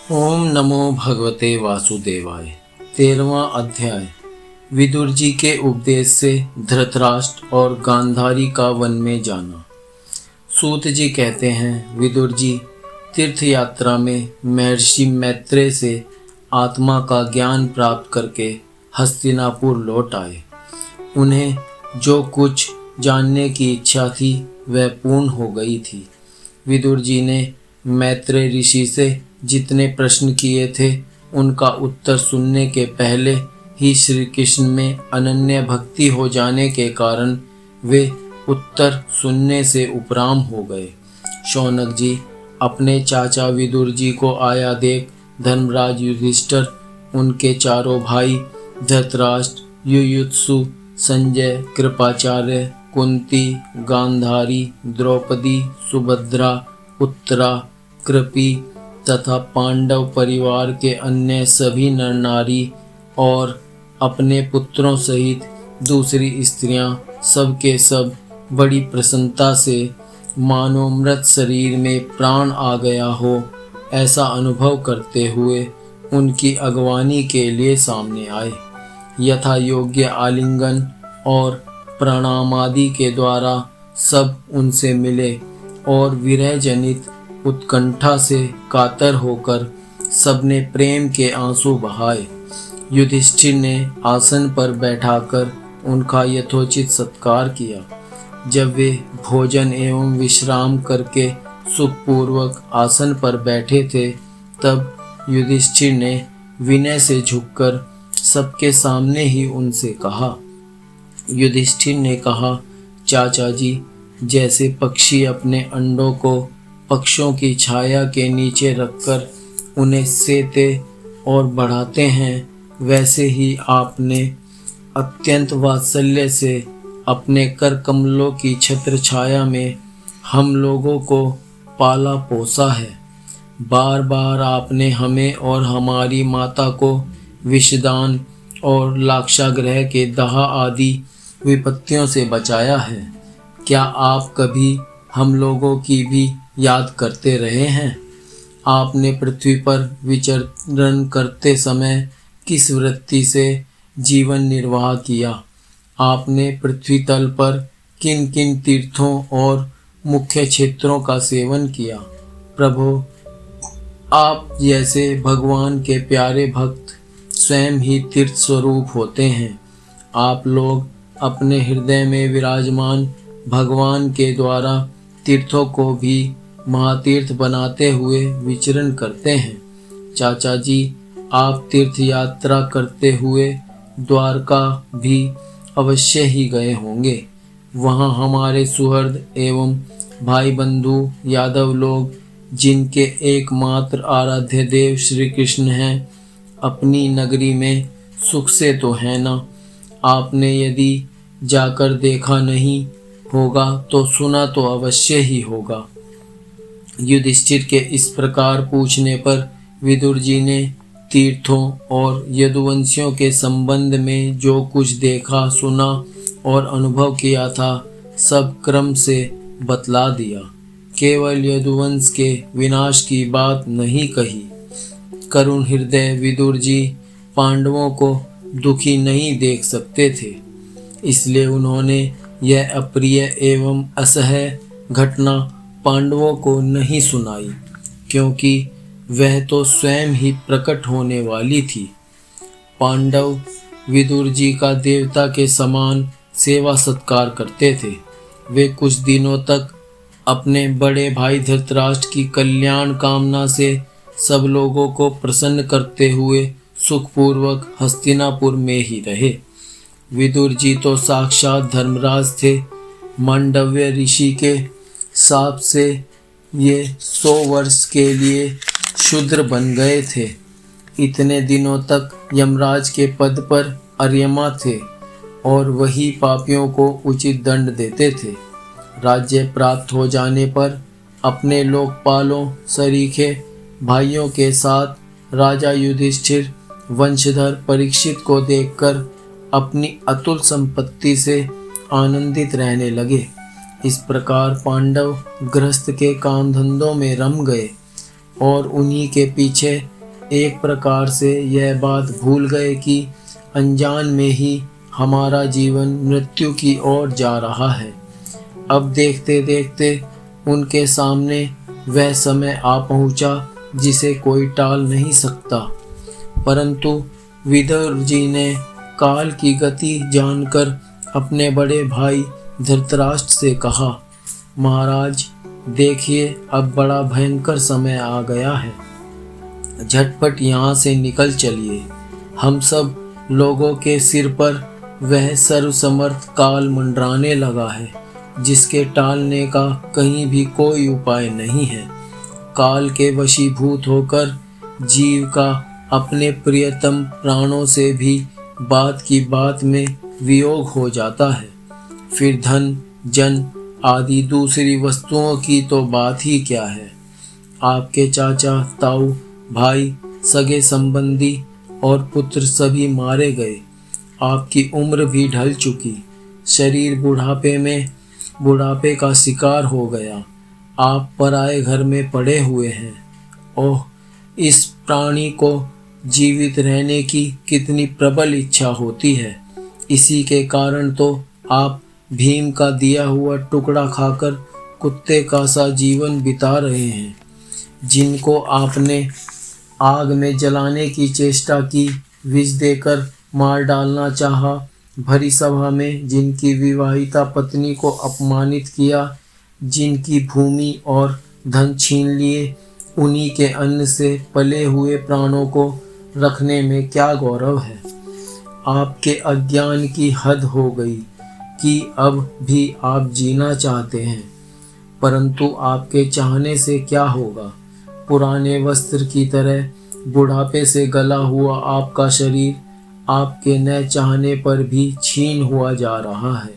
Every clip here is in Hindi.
ओम नमो भगवते वासुदेवाय। 13वां अध्याय। विदुर जी के उपदेश से धृतराष्ट्र और गांधारी का वन में जाना। सूत जी कहते हैं, विदुर जी तीर्थ यात्रा में महर्षि मैत्रेय से आत्मा का ज्ञान प्राप्त करके हस्तिनापुर लौट आए। उन्हें जो कुछ जानने की इच्छा थी वह पूर्ण हो गई थी। विदुर जी ने मैत्रेय ऋषि से जितने प्रश्न किए थे उनका उत्तर सुनने के पहले ही श्री कृष्ण में अनन्य भक्ति हो जाने के कारण वे उत्तर सुनने से उपराम हो गए। शौनक जी अपने चाचा विदुर जी को आया देख धर्मराज युधिष्ठिर, उनके चारों भाई धृतराष्ट्र, युयुत्सु, संजय, कृपाचार्य, कुंती, गांधारी, द्रौपदी, सुभद्रा, उत्तरा, कृपी तथा पांडव परिवार के अन्य सभी नर नारी और अपने पुत्रों सहित दूसरी स्त्रियां सब के सब बड़ी प्रसन्नता से मानो मृत शरीर में प्राण आ गया हो ऐसा अनुभव करते हुए उनकी अगवानी के लिए सामने आए। यथा योग्य आलिंगन और प्रणाम आदि के द्वारा सब उनसे मिले और विरह जनित उत्कंठा से कातर होकर सबने प्रेम के आंसू बहाए। युधिष्ठिर ने आसन पर बैठाकर उनका यथोचित सत्कार किया। जब वे भोजन एवं विश्राम करके सुखपूर्वक आसन पर बैठे थे तब युधिष्ठिर ने विनय से झुककर सबके सामने ही उनसे कहा। युधिष्ठिर ने कहा, चाचा जी, जैसे पक्षी अपने अंडों को पक्षों की छाया के नीचे रखकर उन्हें सेते और बढ़ाते हैं, वैसे ही आपने अत्यंत वात्सल्य से अपने कर कमलों की छत्र छाया में हम लोगों को पाला पोसा है। बार बार आपने हमें और हमारी माता को विषदान और लाक्षागृह के दाह आदि विपत्तियों से बचाया है। क्या आप कभी हम लोगों की भी याद करते रहे हैं? आपने पृथ्वी पर विचरण करते समय किस वृत्ति से जीवन निर्वाह किया? आपने पृथ्वी तल पर किन किन तीर्थों और मुख्य क्षेत्रों का सेवन किया? प्रभु, आप जैसे भगवान के प्यारे भक्त स्वयं ही तीर्थ स्वरूप होते हैं। आप लोग अपने हृदय में विराजमान भगवान के द्वारा तीर्थों को भी महातीर्थ बनाते हुए विचरण करते हैं। चाचा जी, आप तीर्थ यात्रा करते हुए द्वारका भी अवश्य ही गए होंगे। वहाँ हमारे सुहृद एवं भाई बंधु यादव लोग, जिनके एकमात्र आराध्य देव श्री कृष्ण हैं, अपनी नगरी में सुख से तो है ना? आपने यदि जाकर देखा नहीं होगा तो सुना तो अवश्य ही होगा। युधिष्ठिर के इस प्रकार पूछने पर विदुर जी ने तीर्थों और यदुवंशियों के संबंध में जो कुछ देखा, सुना और अनुभव किया था सब क्रम से बतला दिया। केवल यदुवंश के विनाश की बात नहीं कही। करुण हृदय विदुर जी पांडवों को दुखी नहीं देख सकते थे, इसलिए उन्होंने यह अप्रिय एवं असह्य घटना पांडवों को नहीं सुनाई, क्योंकि वह तो स्वयं ही प्रकट होने वाली थी। पांडव विदुर जी का देवता के समान सेवा सत्कार करते थे। वे कुछ दिनों तक अपने बड़े भाई धृतराष्ट्र की कल्याण कामना से सब लोगों को प्रसन्न करते हुए सुखपूर्वक हस्तिनापुर में ही रहे। विदुर जी तो साक्षात धर्मराज थे। मांडव्य ऋषि के शाप से ये 100 वर्ष के लिए शूद्र बन गए थे। इतने दिनों तक यमराज के पद पर अर्यमा थे और वही पापियों को उचित दंड देते थे। राज्य प्राप्त हो जाने पर अपने लोकपालों सरीखे भाइयों के साथ राजा युधिष्ठिर वंशधर परीक्षित को देखकर अपनी अतुल संपत्ति से आनंदित रहने लगे। इस प्रकार पांडव गृहस्थ के काम धंधों में रम गए और उन्हीं के पीछे एक प्रकार से यह बात भूल गए कि अनजान में ही हमारा जीवन मृत्यु की ओर जा रहा है। अब देखते देखते उनके सामने वह समय आ पहुंचा जिसे कोई टाल नहीं सकता। परंतु विदुर जी ने काल की गति जानकर अपने बड़े भाई धृतराष्ट्र से कहा, महाराज देखिए, अब बड़ा भयंकर समय आ गया है। झटपट यहाँ से निकल चलिए। हम सब लोगों के सिर पर वह सर्वसमर्थ काल मंडराने लगा है, जिसके टालने का कहीं भी कोई उपाय नहीं है। काल के वशीभूत होकर जीव का अपने प्रियतम प्राणों से भी बात की बात में वियोग हो जाता है। फिर धन, जन आदि दूसरी वस्तुओं की तो बात ही क्या है। आपके चाचा, ताऊ, भाई, सगे संबंधी और पुत्र सभी मारे गए। आपकी उम्र भी ढल चुकी, शरीर बुढ़ापे का शिकार हो गया। आप पराए घर में पड़े हुए हैं। ओह, इस प्राणी को जीवित रहने की कितनी प्रबल इच्छा होती है। इसी के कारण तो आप भीम का दिया हुआ टुकड़ा खाकर कुत्ते का सा जीवन बिता रहे हैं। जिनको आपने आग में जलाने की चेष्टा की, विष देकर मार डालना चाहा, भरी सभा में जिनकी विवाहिता पत्नी को अपमानित किया, जिनकी भूमि और धन छीन लिए, उन्हीं के अन्न से पले हुए प्राणों को रखने में क्या गौरव है। आपके अज्ञान की हद हो गई कि अब भी आप जीना चाहते हैं, परंतु आपके चाहने से क्या होगा। पुराने वस्त्र की तरह बुढ़ापे से गला हुआ आपका शरीर आपके न चाहने पर भी छीन हुआ जा रहा है।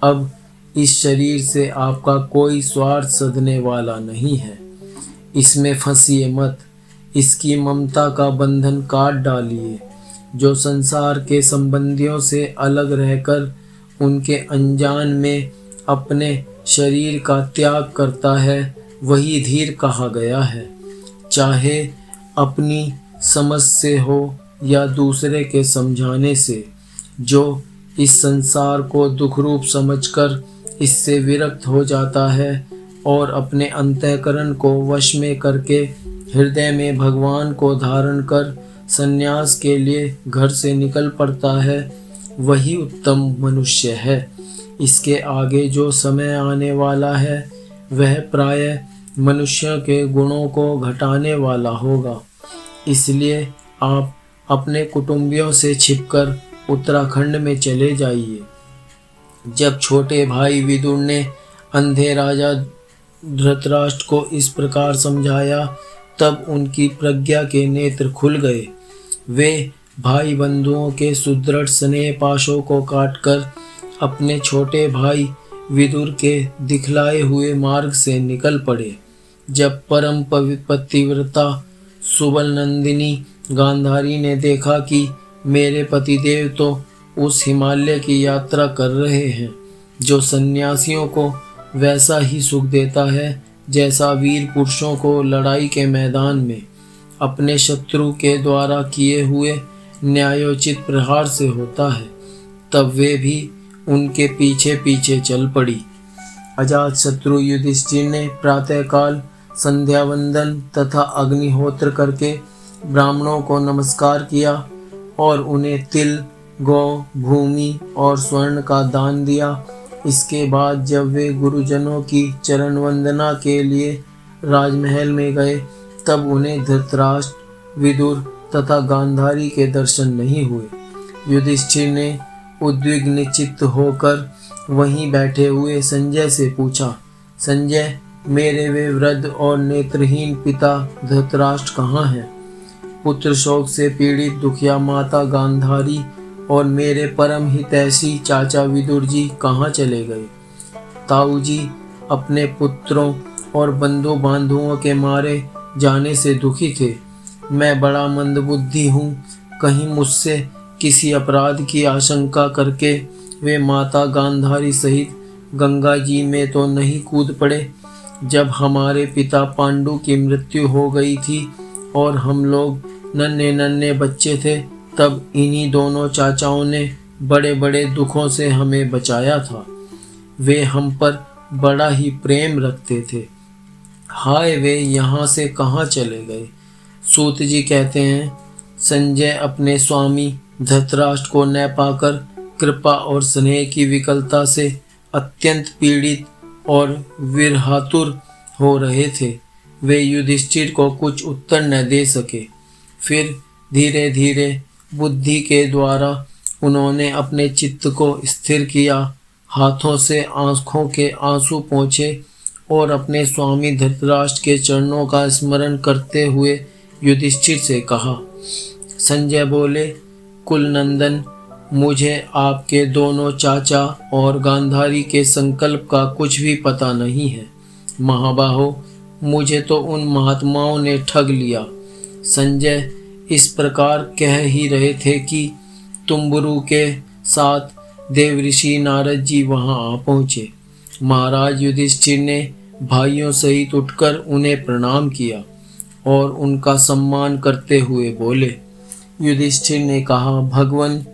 अब इस शरीर से आपका कोई स्वार्थ सधने वाला नहीं है। इसमें फंसिए मत, इसकी ममता का बंधन काट डालिए। जो संसार के संबंधियों से अलग रहकर उनके अनजान में अपने शरीर का त्याग करता है, वही धीर कहा गया है। चाहे अपनी समझ से हो या दूसरे के समझाने से, जो इस संसार को दुखरूप समझकर इससे विरक्त हो जाता है और अपने अंतःकरण को वश में करके हृदय में भगवान को धारण कर संन्यास के लिए घर से निकल पड़ता है, वही उत्तम मनुष्य है। इसके आगे जो समय आने वाला है वह प्रायः मनुष्यों के गुणों को घटाने वाला होगा। इसलिए आप अपने कुटुंबियों से छिपकर उत्तराखंड में चले जाइए। जब छोटे भाई विदुर ने अंधे राजा धृतराष्ट्र को इस प्रकार समझाया, तब उनकी प्रज्ञा के नेत्र खुल गए। वे भाई बंधुओं के सुदृढ़ स्नेह पाशों को काटकर अपने छोटे भाई विदुर के दिखलाए हुए मार्ग से निकल पड़े। जब परम पतिव्रता सुबल नंदिनी गांधारी ने देखा कि मेरे पतिदेव तो उस हिमालय की यात्रा कर रहे हैं जो सन्यासियों को वैसा ही सुख देता है जैसा वीर पुरुषों को लड़ाई के मैदान में अपने शत्रु के द्वारा किए हुए न्यायोचित प्रहार से होता है, तब वे भी उनके पीछे पीछे चल पड़ी। अजात शत्रु युधिष्ठिर ने प्रातःकाल संध्या वंदन तथा अग्निहोत्र करके ब्राह्मणों को नमस्कार किया और उन्हें तिल, गौ, भूमि और स्वर्ण का दान दिया। इसके बाद जब वे गुरुजनों की चरण वंदना के लिए राजमहल में गए, तब उन्हें धृतराष्ट्र, विदुर तथा गांधारी के दर्शन नहीं हुए। युधिष्ठिर ने उद्विग्न चित्त होकर वहीं बैठे हुए संजय से पूछा, संजय, मेरे वे वृद्ध और नेत्रहीन पिता धृतराष्ट्र कहाँ हैं? पुत्र शोक से पीड़ित दुखिया माता गांधारी और मेरे परम हितैषी चाचा विदुर जी कहाँ चले गए? ताऊ जी अपने पुत्रों और बंधु बांधुओं के मारे जाने से दुखी थे। मैं बड़ा मंदबुद्धि हूँ, कहीं मुझसे किसी अपराध की आशंका करके वे माता गांधारी सहित गंगा जी में तो नहीं कूद पड़े। जब हमारे पिता पांडु की मृत्यु हो गई थी और हम लोग नन्हे नन्हे बच्चे थे तब इन्हीं दोनों चाचाओं ने बड़े बड़े दुखों से हमें बचाया था। वे हम पर बड़ा ही प्रेम रखते थे। हाय, वे यहाँ से कहाँ चले गए? सूत जी कहते हैं, संजय अपने स्वामी धृतराष्ट्र को न पाकर कृपा और स्नेह की विकलता से अत्यंत पीड़ित और विरहातुर हो रहे थे। वे युधिष्ठिर को कुछ उत्तर न दे सके। फिर धीरे धीरे बुद्धि के द्वारा उन्होंने अपने चित्त को स्थिर किया, हाथों से आंखों के आंसू पोंछे और अपने स्वामी धृतराष्ट्र के चरणों का स्मरण करते हुए युधिष्ठिर से कहा। संजय बोले, कुलनंदन, मुझे आपके दोनों चाचा और गांधारी के संकल्प का कुछ भी पता नहीं है। महाबाहो, मुझे तो उन महात्माओं ने ठग लिया। संजय इस प्रकार कह ही रहे थे कि तुम्बुरु के साथ देवऋषि नारद जी वहां आ पहुँचे। महाराज युधिष्ठिर ने भाइयों सहित उठकर उन्हें प्रणाम किया और उनका सम्मान करते हुए बोले। युधिष्ठिर ने कहा, भगवन,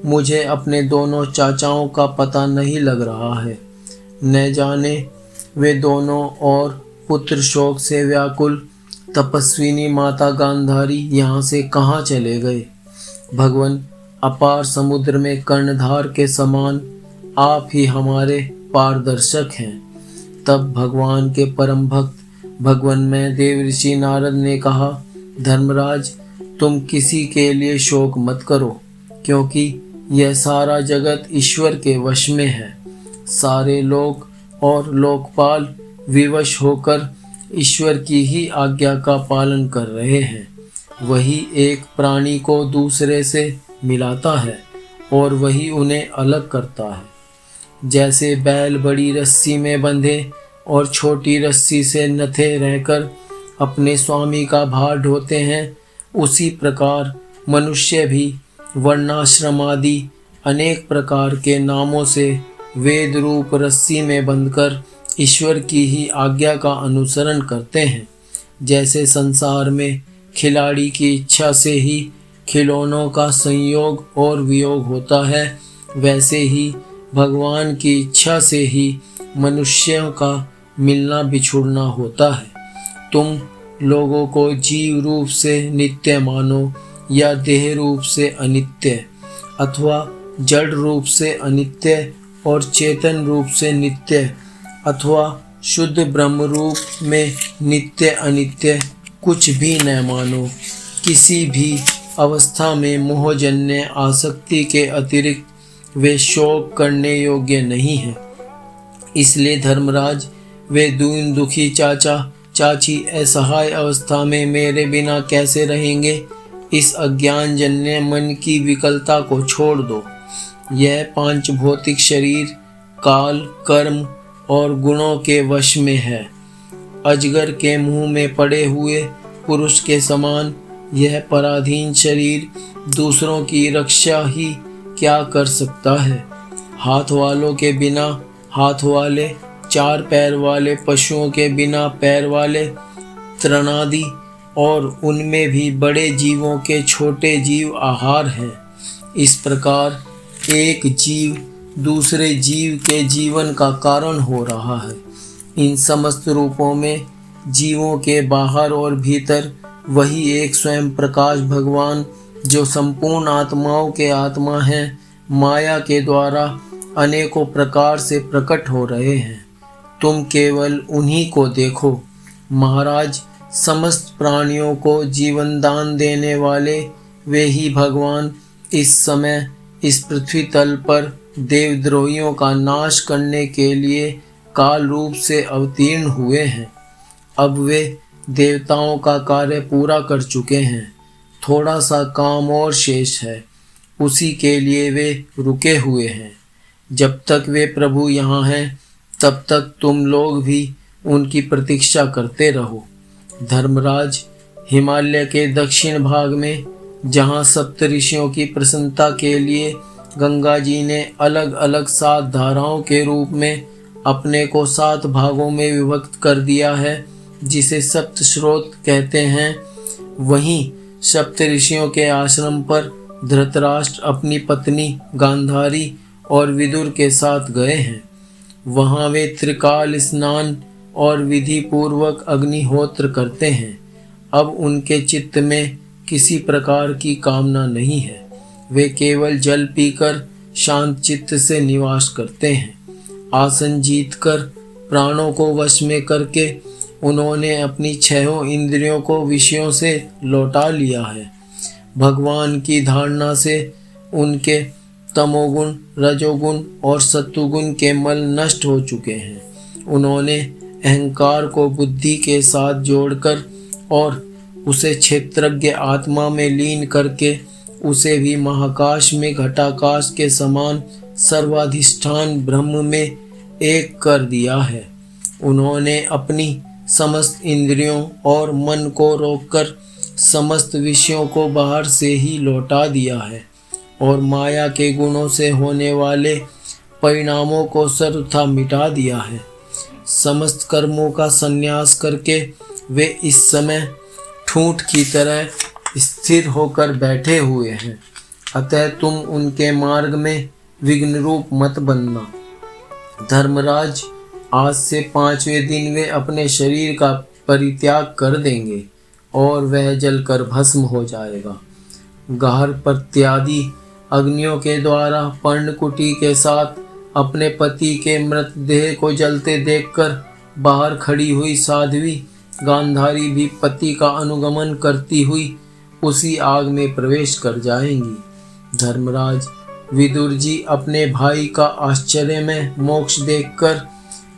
मुझे अपने दोनों चाचाओं का पता नहीं लग रहा है। न जाने वे दोनों और पुत्र शोक से व्याकुल तपस्विनी माता गांधारी यहाँ से कहाँ चले गए। भगवन, अपार समुद्र में कर्णधार के समान आप ही हमारे पारदर्शक हैं। तब भगवान के परम भक्त भगवन में देवऋषि नारद ने कहा, धर्मराज, तुम किसी के लिए शोक मत करो, क्योंकि यह सारा जगत ईश्वर के वश में है। सारे लोक और लोकपाल विवश होकर ईश्वर की ही आज्ञा का पालन कर रहे हैं। वही एक प्राणी को दूसरे से मिलाता है और वही उन्हें अलग करता है। जैसे बैल बड़ी रस्सी में बंधे और छोटी रस्सी से नथे रहकर अपने स्वामी का भार ढोते हैं, उसी प्रकार मनुष्य भी वर्णाश्रम आदि अनेक प्रकार के नामों से वेद रूप रस्सी में बंधकर ईश्वर की ही आज्ञा का अनुसरण करते हैं। जैसे संसार में खिलाड़ी की इच्छा से ही खिलौनों का संयोग और वियोग होता है, वैसे ही भगवान की इच्छा से ही मनुष्यों का मिलना बिछुड़ना होता है। तुम लोगों को जीव रूप से नित्य मानो या देह रूप से अनित्य, अथवा जड़ रूप से अनित्य और चेतन रूप से नित्य, अथवा शुद्ध ब्रह्म रूप में नित्य अनित्य कुछ भी न मानो। किसी भी अवस्था में मोहजन्य आसक्ति के अतिरिक्त वे शोक करने योग्य नहीं है। इसलिए धर्मराज, वे दीन दुखी चाचा चाची असहाय अवस्था में मेरे बिना कैसे रहेंगे? इस अज्ञान जन्य मन की विकलता को छोड़ दो। यह पांच भौतिक शरीर काल, कर्म और गुणों के वश में है। अजगर के मुंह में पड़े हुए पुरुष के समान यह पराधीन शरीर दूसरों की रक्षा ही क्या कर सकता है। हाथ वालों के बिना हाथ वाले, चार पैर वाले पशुओं के बिना पैर वाले, तृणादि और उनमें भी बड़े जीवों के छोटे जीव आहार हैं। इस प्रकार एक जीव दूसरे जीव के जीवन का कारण हो रहा है। इन समस्त रूपों में जीवों के बाहर और भीतर वही एक स्वयं प्रकाश भगवान, जो संपूर्ण आत्माओं के आत्मा हैं, माया के द्वारा अनेकों प्रकार से प्रकट हो रहे हैं। तुम केवल उन्हीं को देखो। महाराज, समस्त प्राणियों को जीवन दान देने वाले वे ही भगवान इस समय इस पृथ्वी तल पर देवद्रोहियों का नाश करने के लिए काल रूप से अवतीर्ण हुए हैं। अब वे देवताओं का कार्य पूरा कर चुके हैं। थोड़ा सा काम और शेष है, उसी के लिए वे रुके हुए हैं। जब तक वे प्रभु यहाँ हैं, तब तक तुम लोग भी उनकी प्रतीक्षा करते रहो। धर्मराज, हिमालय के दक्षिण भाग में जहाँ सप्तऋषियों की प्रसन्नता के लिए गंगा जी ने अलग अलग 7 धाराओं के रूप में अपने को 7 भागों में विभक्त कर दिया है, जिसे सप्त स्रोत कहते हैं, वहीं सप्तऋषियों के आश्रम पर धृतराष्ट्र अपनी पत्नी गांधारी और विदुर के साथ गए हैं। वहां वे त्रिकाल स्नान और विधि पूर्वक अग्निहोत्र करते हैं। अब उनके चित्त में किसी प्रकार की कामना नहीं है। वे केवल जल पीकर शांत चित्त से निवास करते हैं। आसन जीतकर प्राणों को वश में करके उन्होंने अपनी छहों इंद्रियों को विषयों से लौटा लिया है। भगवान की धारणा से उनके तमोगुण, रजोगुण और सत्वगुण के मल नष्ट हो चुके हैं। उन्होंने अहंकार को बुद्धि के साथ जोड़कर और उसे क्षेत्रज्ञ आत्मा में लीन करके उसे भी महाकाश में घटाकाश के समान सर्वाधिष्ठान ब्रह्म में एक कर दिया है। उन्होंने अपनी समस्त इंद्रियों और मन को रोककर समस्त विषयों को बाहर से ही लौटा दिया है और माया के गुणों से होने वाले परिणामों को सर्वथा मिटा दिया है। समस्त कर्मों का संन्यास करके वे इस समय ठूंठ की तरह स्थिर होकर बैठे हुए हैं। अतः तुम उनके मार्ग में विघ्न रूप मत बनना। धर्मराज, आज से 5वें दिन वे अपने शरीर का परित्याग कर देंगे और वह जलकर भस्म हो जाएगा। गार प्रत्यादि अग्नियों के द्वारा पर्णकुटी के साथ अपने पति के मृतदेह को जलते देखकर बाहर खड़ी हुई साध्वी गांधारी भी पति का अनुगमन करती हुई उसी आग में प्रवेश कर जाएंगी। धर्मराज, विदुर जी अपने भाई का आश्चर्य में मोक्ष देखकर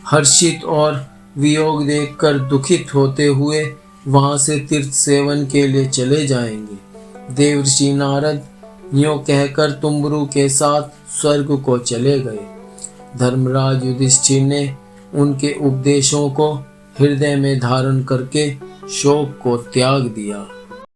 हर्षित और वियोग देखकर दुखित होते हुए वहां से तीर्थ सेवन के लिए चले जाएंगे। देवर्षि नारद यूं कहकर तुम्बरु के साथ स्वर्ग को चले गए। धर्मराज युधिष्ठिर ने उनके उपदेशों को हृदय में धारण करके शोक को त्याग दिया।